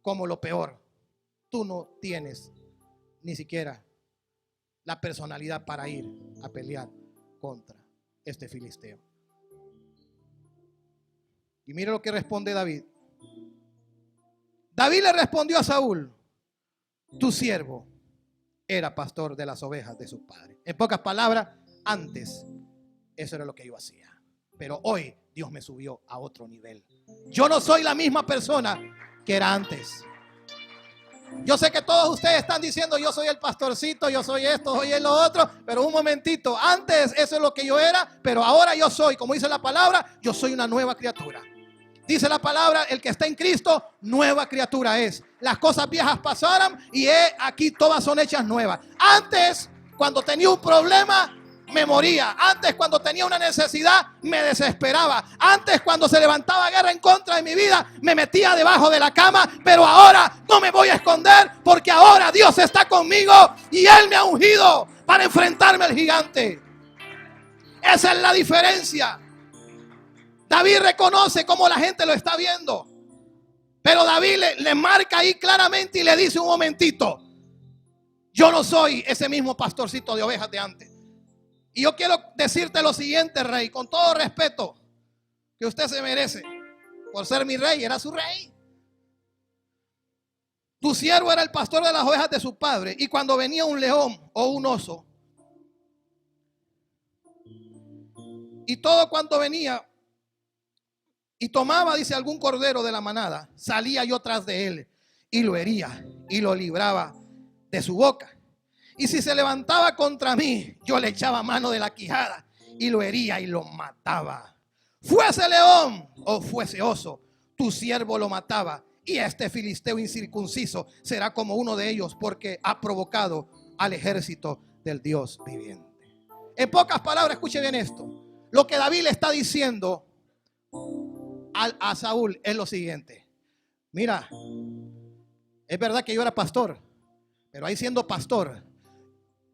como lo peor. Tú no tienes ni siquiera la personalidad para ir a pelear contra este filisteo. Y mire lo que responde David. David le respondió a Saúl: tu siervo era pastor de las ovejas de su padre. En pocas palabras, antes eso era lo que yo hacía, pero hoy Dios me subió a otro nivel. Yo no soy la misma persona que era antes. Yo sé que todos ustedes están diciendo: yo soy el pastorcito, yo soy esto, soy lo otro. Pero un momentito, antes eso es lo que yo era, pero ahora yo soy, como dice la palabra, yo soy una nueva criatura. Dice la palabra: el que está en Cristo, nueva criatura es. Las cosas viejas pasaron y aquí todas son hechas nuevas. Antes, cuando tenía un problema, me moría. Antes, cuando tenía una necesidad, me desesperaba. Antes, cuando se levantaba guerra en contra de mi vida, me metía debajo de la cama. Pero ahora no me voy a esconder, porque ahora Dios está conmigo y Él me ha ungido para enfrentarme al gigante. Esa es la diferencia. David reconoce cómo la gente lo está viendo, pero David le marca ahí claramente y le dice: un momentito, yo no soy ese mismo pastorcito de ovejas de antes. Y yo quiero decirte lo siguiente, rey, con todo respeto que usted se merece por ser mi rey. Era su rey. Tu siervo era el pastor de las ovejas de su padre, y cuando venía un león o un oso, y todo cuanto venía y tomaba, dice, algún cordero de la manada, salía yo tras de él y lo hería y lo libraba de su boca. Y si se levantaba contra mí, yo le echaba mano de la quijada y lo hería y lo mataba. Fuese león o fuese oso, tu siervo lo mataba. Y este filisteo incircunciso será como uno de ellos, porque ha provocado al ejército del Dios viviente. En pocas palabras, escuche bien esto. Lo que David le está diciendo a Saúl es lo siguiente: mira, es verdad que yo era pastor, pero ahí siendo pastor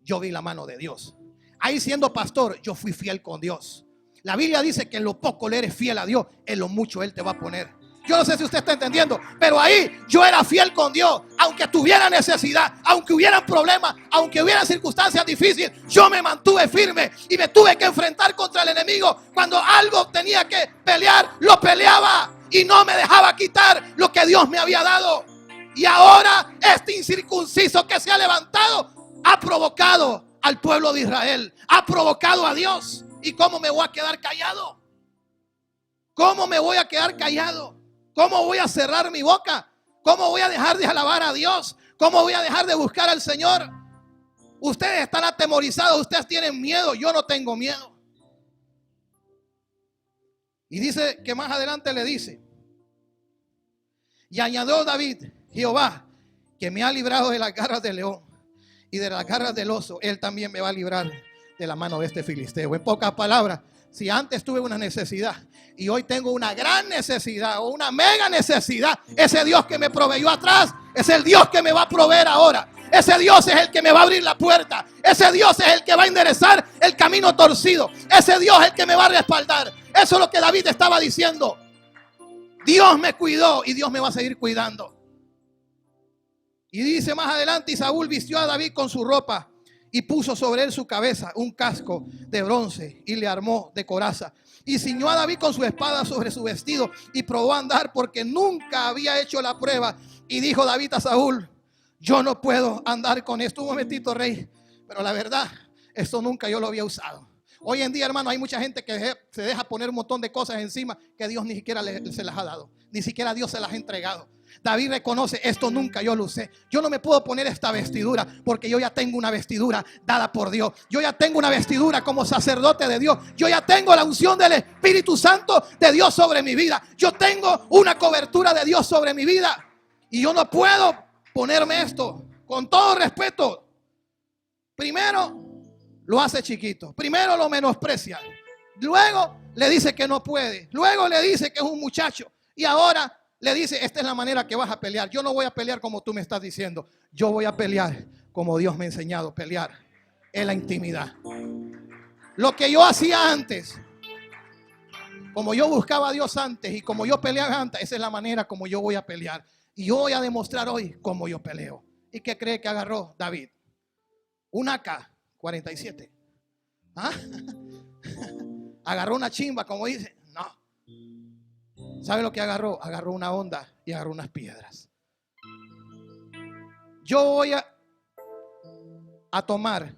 yo vi la mano de Dios. Ahí siendo pastor yo fui fiel con Dios. La Biblia dice que en lo poco le eres fiel a Dios, en lo mucho Él te va a poner. Yo no sé si usted está entendiendo, pero ahí yo era fiel con Dios. Aunque tuviera necesidad, aunque hubieran problemas, aunque hubieran circunstancias difíciles, yo me mantuve firme y me tuve que enfrentar contra el enemigo. Cuando algo tenía que pelear, lo peleaba y no me dejaba quitar lo que Dios me había dado. Y ahora este incircunciso que se ha levantado ha provocado al pueblo de Israel, ha provocado a Dios. ¿Y cómo me voy a quedar callado? ¿Cómo me voy a quedar callado? ¿Cómo voy a cerrar mi boca? ¿Cómo voy a dejar de alabar a Dios? ¿Cómo voy a dejar de buscar al Señor? Ustedes están atemorizados, ustedes tienen miedo, yo no tengo miedo. Y dice que más adelante le dice: y añadió David: Jehová, que me ha librado de las garras del león y de las garras del oso, Él también me va a librar de la mano de este filisteo. En pocas palabras, si antes tuve una necesidad y hoy tengo una gran necesidad o una mega necesidad, ese Dios que me proveyó atrás es el Dios que me va a proveer ahora. Ese Dios es el que me va a abrir la puerta. Ese Dios es el que va a enderezar el camino torcido. Ese Dios es el que me va a respaldar. Eso es lo que David estaba diciendo. Dios me cuidó y Dios me va a seguir cuidando. Y dice más adelante: y Saúl vistió a David con su ropa y puso sobre él su cabeza un casco de bronce y le armó de coraza. Y ciñó a David con su espada sobre su vestido y probó a andar porque nunca había hecho la prueba. Y dijo David a Saúl: yo no puedo andar con esto. Un momentito, rey, pero la verdad, esto nunca yo lo había usado. Hoy en día, hermano, hay mucha gente que se deja poner un montón de cosas encima que Dios ni siquiera se las ha dado. Ni siquiera Dios se las ha entregado. David reconoce: esto nunca yo lo usé. Yo no me puedo poner esta vestidura porque yo ya tengo una vestidura dada por Dios. Yo ya tengo una vestidura como sacerdote de Dios. Yo ya tengo la unción del Espíritu Santo de Dios sobre mi vida. Yo tengo una cobertura de Dios sobre mi vida. Y yo no puedo ponerme esto. Con todo respeto, primero lo hace chiquito. Primero lo menosprecia. Luego le dice que no puede. Luego le dice que es un muchacho. Y ahora le dice: esta es la manera que vas a pelear. Yo no voy a pelear como tú me estás diciendo. Yo voy a pelear como Dios me ha enseñado a pelear, en la intimidad. Lo que yo hacía antes, como yo buscaba a Dios antes y como yo peleaba antes, esa es la manera como yo voy a pelear. Y yo voy a demostrar hoy cómo yo peleo. ¿Y qué cree que agarró David? Un AK-47. ¿Ah? Agarró una chimba, como dice. No. ¿Sabe lo que agarró? Agarró una honda y agarró unas piedras. Yo voy a tomar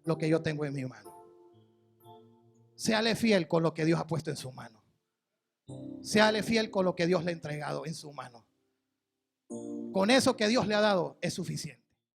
lo que yo tengo en mi mano. Séale fiel con lo que Dios ha puesto en su mano. Séale fiel con lo que Dios le ha entregado en su mano. Con eso que Dios le ha dado es suficiente.